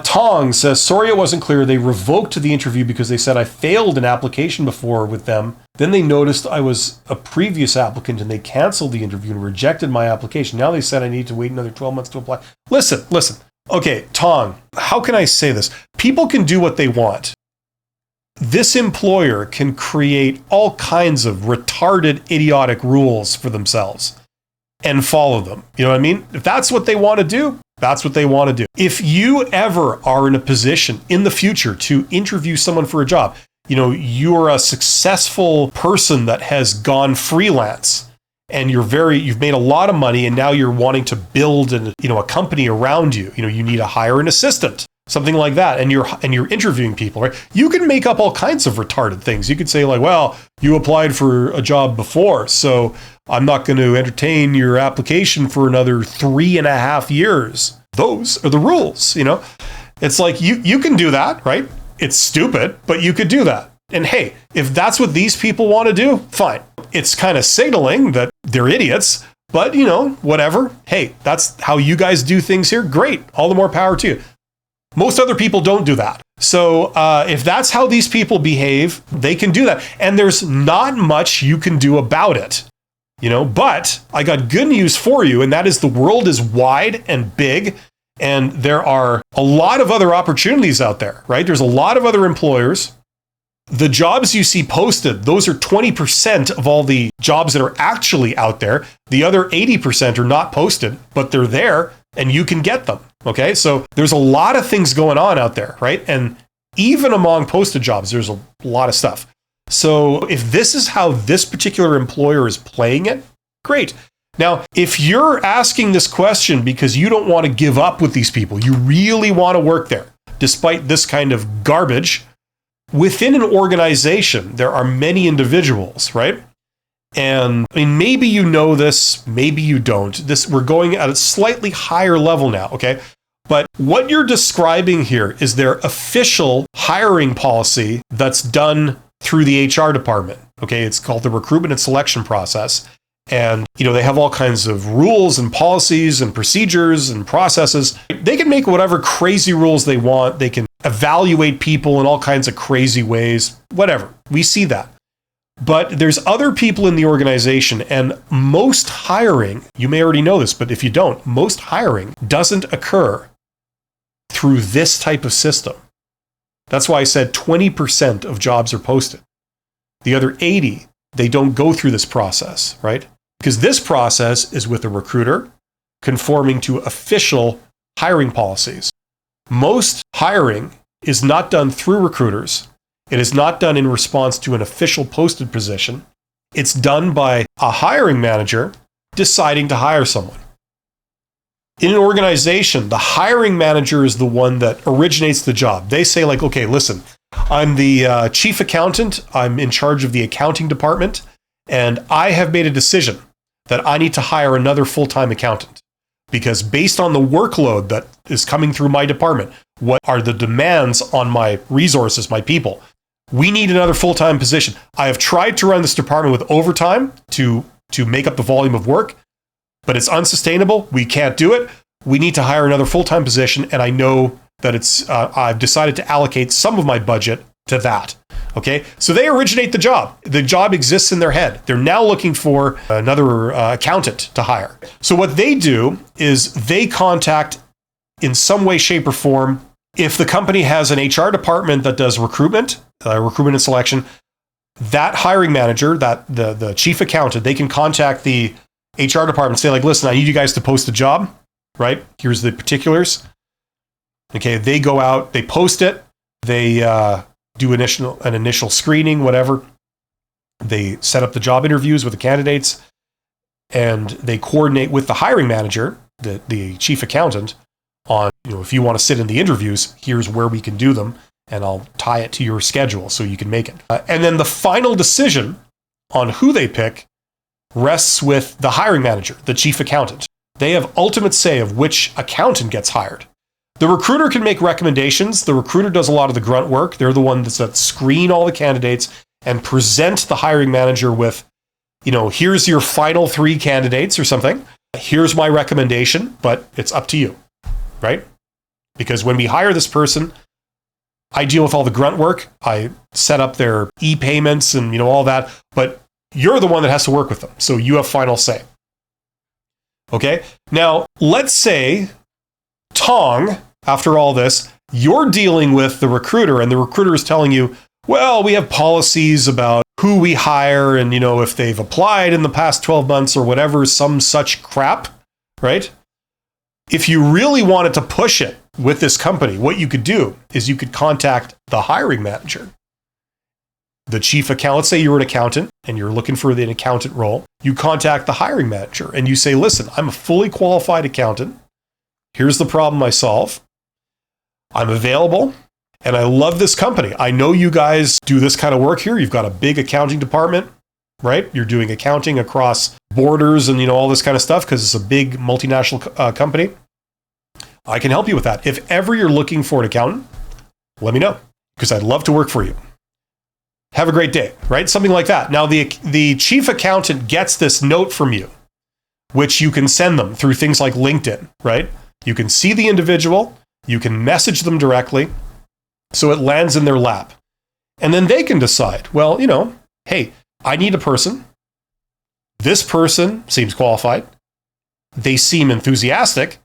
Tong says, sorry it wasn't clear. They revoked the interview because they said I failed an application before with them. Then they noticed I was a previous applicant and they canceled the interview and rejected my application. Now they said I need to wait another 12 months to apply. Listen. Okay, Tong, how can I say this? People can do what they want. This employer can create all kinds of retarded, idiotic rules for themselves and follow them. You know what I mean? If that's what they want to do, that's what they want to do. If you ever are in a position in the future to interview someone for a job, you're a successful person that has gone freelance and you've made a lot of money and now you're wanting to build a company around you. You need to hire an assistant, something like that. And you're interviewing people, right? You can make up all kinds of retarded things. You could say like, well, you applied for a job before, so I'm not going to entertain your application for another 3.5 years. Those are the rules, It's like you can do that, right? It's stupid, but you could do that. And hey, if that's what these people want to do, fine. It's kind of signaling that they're idiots, but whatever. Hey, that's how you guys do things here. Great. All the more power to you. Most other people don't do that. So if that's how these people behave, they can do that. And there's not much you can do about it. But I got good news for you, and that is the world is wide and big, and there are a lot of other opportunities out there, right? There's a lot of other employers. The jobs you see posted, those are 20% of all the jobs that are actually out there. The other 80% are not posted, but they're there, and you can get them, okay? So there's a lot of things going on out there, right? And even among posted jobs, there's a lot of stuff. So if this is how this particular employer is playing it, great. Now, if you're asking this question because you don't want to give up with these people, you really want to work there, despite this kind of garbage, within an organization, there are many individuals, right? And maybe you know this, maybe you don't. We're going at a slightly higher level now, okay? But what you're describing here is their official hiring policy that's done through the HR department. Okay, it's called the recruitment and selection process. And, they have all kinds of rules and policies and procedures and processes. They can make whatever crazy rules they want. They can evaluate people in all kinds of crazy ways, whatever. We see that. But there's other people in the organization, and most hiring, you may already know this, but if you don't, most hiring doesn't occur through this type of system. That's why I said 20% of jobs are posted. The other 80, they don't go through this process, right? Because this process is with a recruiter conforming to official hiring policies. Most hiring is not done through recruiters. It is not done in response to an official posted position. It's done by a hiring manager deciding to hire someone. In an organization, the hiring manager is the one that originates the job. They say like, okay, listen, I'm the chief accountant. I'm in charge of the accounting department, and I have made a decision that I need to hire another full-time accountant because based on the workload that is coming through my department, what are the demands on my resources, my people? We need another full-time position. I have tried to run this department with overtime to make up the volume of work, but it's unsustainable. We can't do it. We need to hire another full-time position, and I know that I've decided to allocate some of my budget to that. Okay, so they originate the job. The job exists in their head. They're now looking for another accountant to hire. So what they do is they contact in some way, shape, or form. If the company has an HR department that does recruitment and selection, that hiring manager, that the chief accountant, they can contact the HR department and say like, listen, I need you guys to post a job, right? Here's the particulars. Okay, they go out, they post it, they do an initial screening, whatever. They set up the job interviews with the candidates, and they coordinate with the hiring manager, the chief accountant, on, if you want to sit in the interviews, here's where we can do them, and I'll tie it to your schedule so you can make it. And then the final decision on who they pick rests with the hiring manager, the chief accountant. They have ultimate say of which accountant gets hired. The recruiter can make recommendations. The recruiter does a lot of the grunt work. They're the ones that screen all the candidates and present the hiring manager with, here's your final 3 candidates or something. Here's my recommendation, but it's up to you, right? Because when we hire this person, I deal with all the grunt work. I set up their e-payments and, all that. But you're the one that has to work with them. So you have final say. Okay? Now, let's say, Tong, after all this, you're dealing with the recruiter and the recruiter is telling you, well, we have policies about who we hire and, if they've applied in the past 12 months or whatever, some such crap, right? If you really wanted to push it with this company, what you could do is you could contact the hiring manager. The chief accountant, let's say you're an accountant and you're looking for an accountant role, you contact the hiring manager and you say, listen, I'm a fully qualified accountant. Here's the problem I solve. I'm available and I love this company. I know you guys do this kind of work here. You've got a big accounting department, right? You're doing accounting across borders and, all this kind of stuff because it's a big multinational company. I can help you with that. If ever you're looking for an accountant, let me know because I'd love to work for you. Have a great day, right? Something like that. Now, the chief accountant gets this note from you, which you can send them through things like LinkedIn, right? You can see the individual, you can message them directly, so it lands in their lap. And then they can decide, well, hey, I need a person. This person seems qualified. They seem enthusiastic.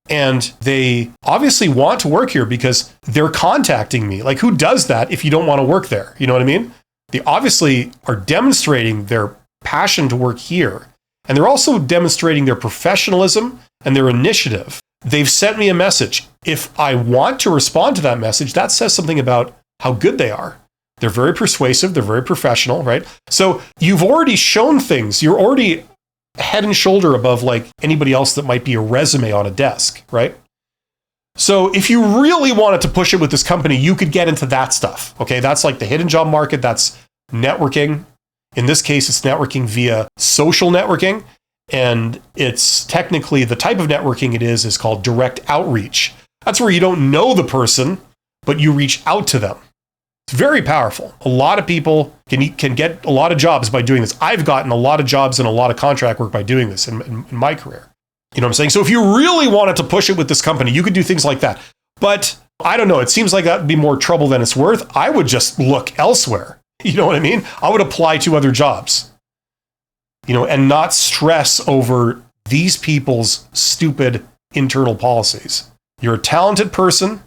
And they obviously want to work here because they're contacting me. Like, who does that if you don't want to work there? You know what I mean? They obviously are demonstrating their passion to work here. And they're also demonstrating their professionalism and their initiative. They've sent me a message. If I want to respond to that message, that says something about how good they are. They're very persuasive. They're very professional, right? So you've already shown things. You're already head and shoulder above like anybody else that might be a resume on a desk, right? So if you really wanted to push it with this company, you could get into that stuff. Okay, that's like the hidden job market. That's networking. In this case, it's networking via social networking. And it's technically the type of networking it is called direct outreach. That's where you don't know the person, but you reach out to them. It's very powerful. A lot of people can get a lot of jobs by doing this. I've gotten a lot of jobs and a lot of contract work by doing this in my career. You know what I'm saying? So if you really wanted to push it with this company, you could do things like that. But I don't know. It seems like that would be more trouble than it's worth. I would just look elsewhere. You know what I mean? I would apply to other jobs, and not stress over these people's stupid internal policies. You're a talented person.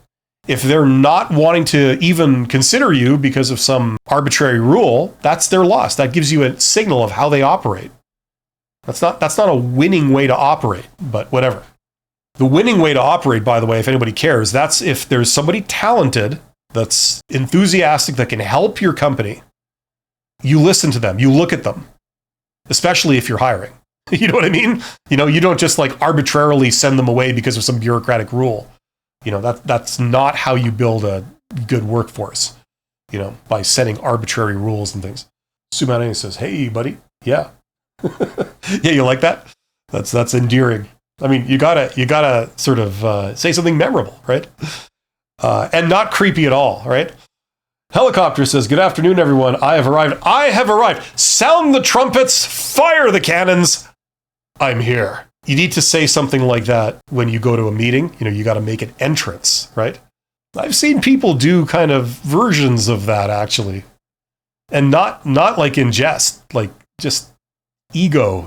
If they're not wanting to even consider you because of some arbitrary rule, that's their loss. That gives you a signal of how they operate. That's not a winning way to operate, but whatever. The winning way to operate, by the way, if anybody cares, that's if there's somebody talented that's enthusiastic that can help your company. You listen to them, you look at them, especially if you're hiring. You know what I mean? You don't just like arbitrarily send them away because of some bureaucratic rule. That's not how you build a good workforce, by setting arbitrary rules and things. Sumane says, hey, buddy. Yeah. Yeah, you like that? That's endearing. I mean, you gotta sort of say something memorable, right? And not creepy at all, right? Helicopter says, good afternoon, everyone. I have arrived. Sound the trumpets, fire the cannons. I'm here. You need to say something like that when you go to a meeting. You got to make an entrance, right? I've seen people do kind of versions of that, actually. And not like in jest, like just ego,